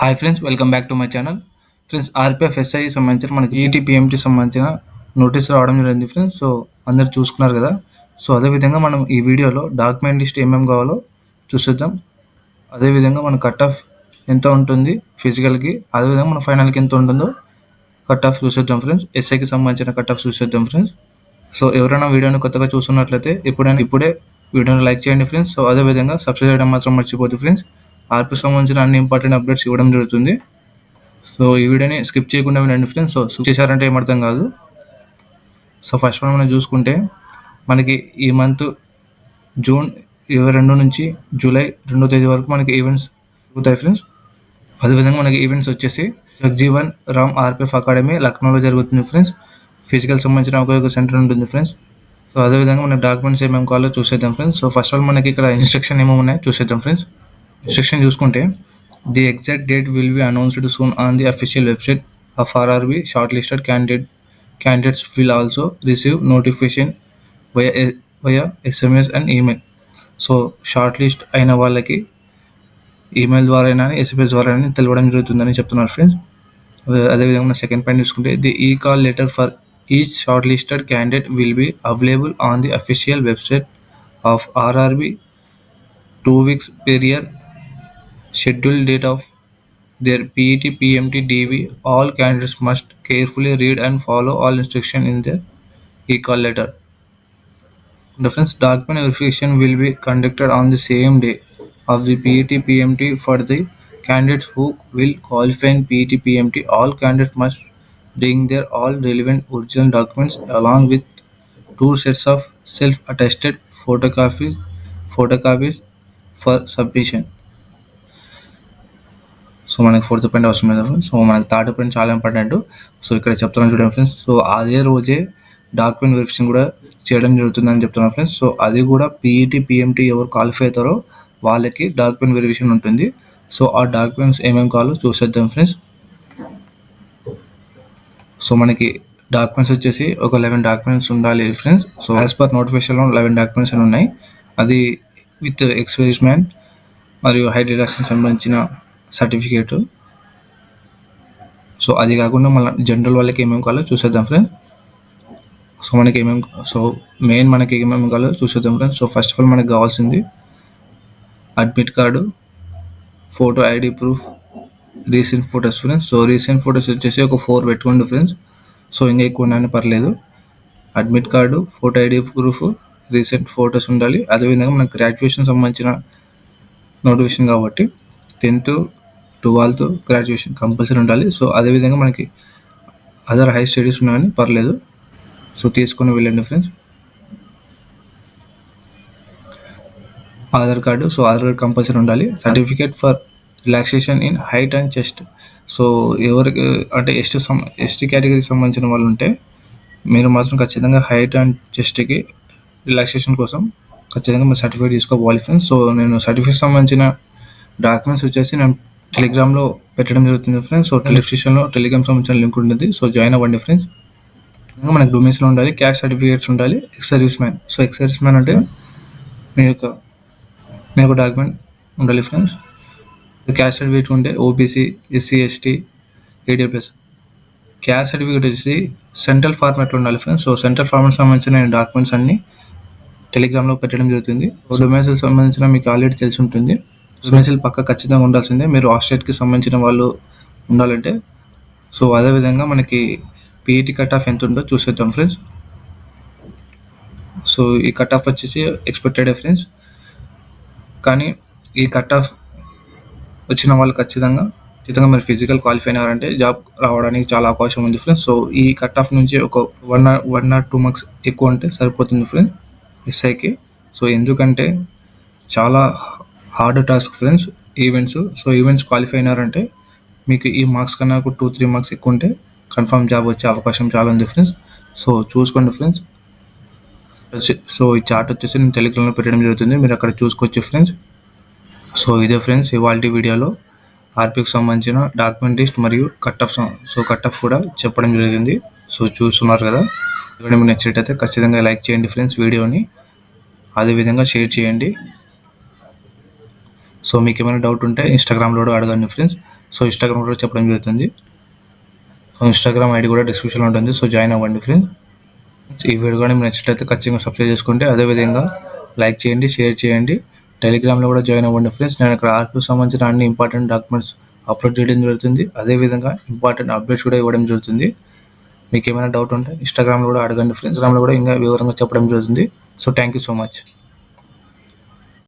Hi friends, welcome back to my channel. Friends, RPF SI సంబంధించిన మనకి ఈటీ PMT సంబంధించిన notice రావడం జరిగింది ఫ్రెండ్స్. సో అందరు చూసుకున్నారు కదా. సో అదేవిధంగా మనం ఈ వీడియోలో డాక్యుమెంట్ లిస్ట్ ఏమేమి కావాలో చూసేద్దాం. అదేవిధంగా మన కట్ ఆఫ్ ఎంత ఉంటుంది ఫిజికల్కి, అదేవిధంగా మన ఫైనల్కి ఎంత ఉంటుందో కట్ ఆఫ్ చూసేద్దాం ఫ్రెండ్స్. ఎస్ఐకి సంబంధించిన కట్ ఆఫ్ చూసేద్దాం ఫ్రెండ్స్. సో ఎవరైనా వీడియోని కొత్తగా చూస్తున్నట్లయితే ఇప్పుడే వీడియోని లైక్ చేయండి ఫ్రెండ్స్. సో అదేవిధంగా సబ్స్క్రైబ్ చేయడం మాత్రం మర్చిపోద్దు ఫ్రెండ్స్. ఆర్పీ సంబంధించిన అన్ని ఇంపార్టెంట్ అప్డేట్స్ ఇవ్వడం జరుగుతుంది. సో ఈ వీడియోని స్కిప్ చేయకుండా వినండి ఫ్రెండ్స్. సో స్కిప్ చేశారంటే ఏమర్థం కాదు. సో ఫస్ట్ మనం చూసుకుంటే మనకి ఈ మంత్ జూన్ 22 నుంచి జూలై 2వ తేదీ వరకు మనకి ఈవెంట్స్ జరుగుతాయి ఫ్రెండ్స్. అదేవిధంగా మనకి ఈవెంట్స్ వచ్చేసి జగ్జీవన్ రామ్ ఆర్పిఎఫ్ అకాడమీ లక్నోలో జరుగుతుంది ఫ్రెండ్స్. ఫిజికల్ సంబంధించిన ఒక సెంటర్ ఉంటుంది ఫ్రెండ్స్. సో అదేవిధంగా మనకి డాక్యుమెంట్స్ ఏమేమి కావాలో చూసేద్దాం friends. So first of all మనకి ఇక్కడ ఇన్స్ట్రక్షన్ ఏమేమి ఉన్నాయో చూసేద్దాం ఫ్రెండ్స్. ఇన్స్ట్రక్షన్ చూసుకుంటే the exact date will be announced soon on the official website of RRB. Short listed candidates will also receive notification via SMS and email. So short list అయిన వాళ్ళకి email ద్వారా SMS ద్వారా తెలవడం జరుగుతుందని చెప్తున్నారు friends. అదేవిధంగా second point చూసుకుంటే the ఈ call letter for each short listed candidate will be available on the official website of RRB 2 weeks period. Scheduled date of their PET, PMT, DV. All candidates must carefully read and follow all instructions in their e-call letter. Difference document verification will be conducted on the same day of the PET, PMT for the candidates who will qualify in PET, PMT. All candidates must bring their all relevant original documents along with 2 sets of self-attested photocopies for submission. So మనకి fourth point అవసరం లేదు friends. So మనకి third point చాలా important. So ఇక్కడ చెప్తున్నాను చూడండి friends. So అదే రోజే డాక్యుమెంట్ వెరిఫికేషన్ కూడా చేయడం జరుగుతుందని చెప్తున్నాను ఫ్రెండ్స్. సో అది కూడా పీఈటీ, పిఎంటీ ఎవరు క్వాలిఫై అవుతారో వాళ్ళకి డాక్యుమెంట్ వెరిఫికేషన్ ఉంటుంది. సో ఆ డాక్యుమెంట్స్ ఏమేమి కావాలో చూసేద్దాం ఫ్రెండ్స్. సో మనకి డాక్యుమెంట్స్ వచ్చేసి ఒక 11 డాక్యుమెంట్స్ ఉండాలి ఫ్రెండ్స్. సో యాజ్ పర్ నోటిఫికేషన్లో 11 డాక్యుమెంట్స్ అని ఉన్నాయి. అది విత్ ఎక్స్పైరీస్మెంట్ మరియు హైట్ రిడక్షన్ సంబంధించిన సర్టిఫికేట్. సో అది కాకుండా మళ్ళీ జనరల్ వాళ్ళకి ఏమేమి కావాలో చూసేద్దాం ఫ్రెండ్స్. సో మనకి ఏమేమి కావాలో చూసేద్దాం friends. So first of all మనకి కావాల్సింది admit card, photo ID proof, recent photos friends. So recent photos వచ్చేసి ఒక 4 పెట్టుకోండి ఫ్రెండ్స్. సో ఇంకా ఎక్కువ ఉన్నా పర్లేదు. Admit card, photo ID proof, recent photos ఉండాలి. అదేవిధంగా మనకు గ్రాడ్యుయేషన్ సంబంధించిన నోటిఫికేషన్ కాబట్టి 10th, 12th గ్రాడ్యుయేషన్ కంపల్సరీ ఉండాలి. సో అదేవిధంగా మనకి అదర్ హై స్టడీస్ ఉన్నాయని పర్లేదు. సో తీసుకొని వెళ్ళండి friends. Aadhaar card, so Aadhaar card compulsory ఉండాలి. Certificate for relaxation in height and chest. So ఎవరికి అంటే ఎస్టీ కేటగిరీకి సంబంధించిన వాళ్ళు ఉంటే మీరు మాత్రం ఖచ్చితంగా హైట్ అండ్ చెస్ట్కి రిలాక్సేషన్ కోసం ఖచ్చితంగా మీరు సర్టిఫికేట్ తీసుకోవాలి ఫ్రెండ్స్. సో నేను సర్టిఫికేట్ సంబంధించిన డాక్యుమెంట్స్ వచ్చేసి నేను టెలిగ్రామ్లో పెట్టడం జరుగుతుంది ఫ్రెండ్స్. సో డిస్క్రిప్షన్లో టెలిగ్రామ్ సంబంధించిన లింక్ ఉంటుంది. సో జాయిన్ అవ్వండి ఫ్రెండ్స్. ఇంకా మనకు డొమైన్స్లో ఉండాలి, క్యాస్ట్ సర్టిఫికేట్స్ ఉండాలి, ex service man. So ex service man అంటే మీ యొక్క డాక్యుమెంట్ ఉండాలి ఫ్రెండ్స్. క్యాస్ట్ సర్టిఫికేట్ ఉంటే OBC, SC, ST, AWS. Caste certificate వచ్చేసి సెంట్రల్ ఫార్మాట్లో ఉండాలి ఫ్రెండ్స్. సో సెంట్రల్ ఫార్మాట్ సంబంధించిన డాక్యుమెంట్స్ అన్ని టెలిగ్రామ్లో పెట్టడం జరుగుతుంది. డొమైన్స్ సంబంధించిన మీకు ఆల్రెడీ తెలిసి ఉంటుంది. డొమైన్స్లు పక్క ఖచ్చితంగా ఉండాల్సిందే. మీరు ఆ స్టేట్కి సంబంధించిన వాళ్ళు ఉండాలంటే. సో అదేవిధంగా మనకి పీఈటీ కట్ ఆఫ్ ఎంత ఉందో చూసేద్దాం ఫ్రెండ్స్. సో ఈ కట్ ఆఫ్ వచ్చేసి ఎక్స్పెక్టెడ్ ఫ్రెండ్స్. కానీ ఈ కట్ ఆఫ్ వచ్చిన వాళ్ళు ఖచ్చితంగా మీరు ఫిజికల్ క్వాలిఫై అయినారంటే జాబ్ రావడానికి చాలా అవకాశం ఉంది ఫ్రెండ్స్. సో ఈ కట్ ఆఫ్ నుంచి ఒక 1 or 2 మార్క్స్ ఎక్కువ ఉంటే సరిపోతుంది ఫ్రెండ్స్ ఎస్ఐకి. సో ఎందుకంటే చాలా hard task friends events. So events qualify అయినారంటే మీకు ఈ మార్క్స్ కన్నా ఒక 2-3 మార్క్స్ ఎక్కువ ఉంటే కన్ఫర్మ్ జాబ్ వచ్చే అవకాశం చాలా ఉంది ఫ్రెండ్స్. సో చూసుకోండి ఫ్రెండ్స్. సో ఈ చార్ట్ వచ్చేసి నేను టెలిగ్రామ్లో పెట్టడం జరుగుతుంది, మీరు అక్కడ చూసుకోవచ్చు ఫ్రెండ్స్. సో ఇదే ఫ్రెండ్స్ ఇవాల్టి వీడియోలో ఆర్పికి సంబంధించిన డాక్యుమెంట్ లిస్ట్ మరియు కట్ ఆఫ్ కూడా చెప్పడం జరిగింది. సో చూస్తున్నారు కదా. వీడియో మీకు నచ్చినట్టయితే ఖచ్చితంగా లైక్ చేయండి ఫ్రెండ్స్ వీడియోని. అదేవిధంగా షేర్ చేయండి. సో మీకు ఏమైనా డౌట్ ఉంటే ఇన్స్టాగ్రామ్లో అడగండి ఫ్రెండ్స్. సో ఇన్స్టాగ్రామ్ కూడా చెప్పడం జరుగుతుంది. సో ఇన్స్టాగ్రామ్ ఐడి కూడా డిస్క్రిప్షన్లో ఉంటుంది. సో జాయిన్ అవ్వండి ఫ్రెండ్స్. ఈ వీడియో కానీ మీకు నచ్చినట్లయితే ఖచ్చితంగా సబ్స్క్రైబ్ చేసుకుంటే అదేవిధంగా లైక్ చేయండి, షేర్ చేయండి. టెలిగ్రామ్లో కూడా జాయిన్ అవ్వండి ఫ్రెండ్స్. నేను ఇక్కడ ఆర్పీకి సంబంధించిన అన్ని ఇంపార్టెంట్ డాక్యుమెంట్స్ అప్లోడ్ చేయడం జరుగుతుంది. అదేవిధంగా ఇంపార్టెంట్ అప్డేట్స్ కూడా ఇవ్వడం జరుగుతుంది. మీకు ఏమైనా డౌట్ ఉంటే ఇన్స్టాగ్రామ్లో కూడా అడగండి ఫ్రెండ్స్. ఇన్స్టాగ్రామ్లో కూడా ఇంకా వివరంగా చెప్పడం జరుగుతుంది. So thank you so much.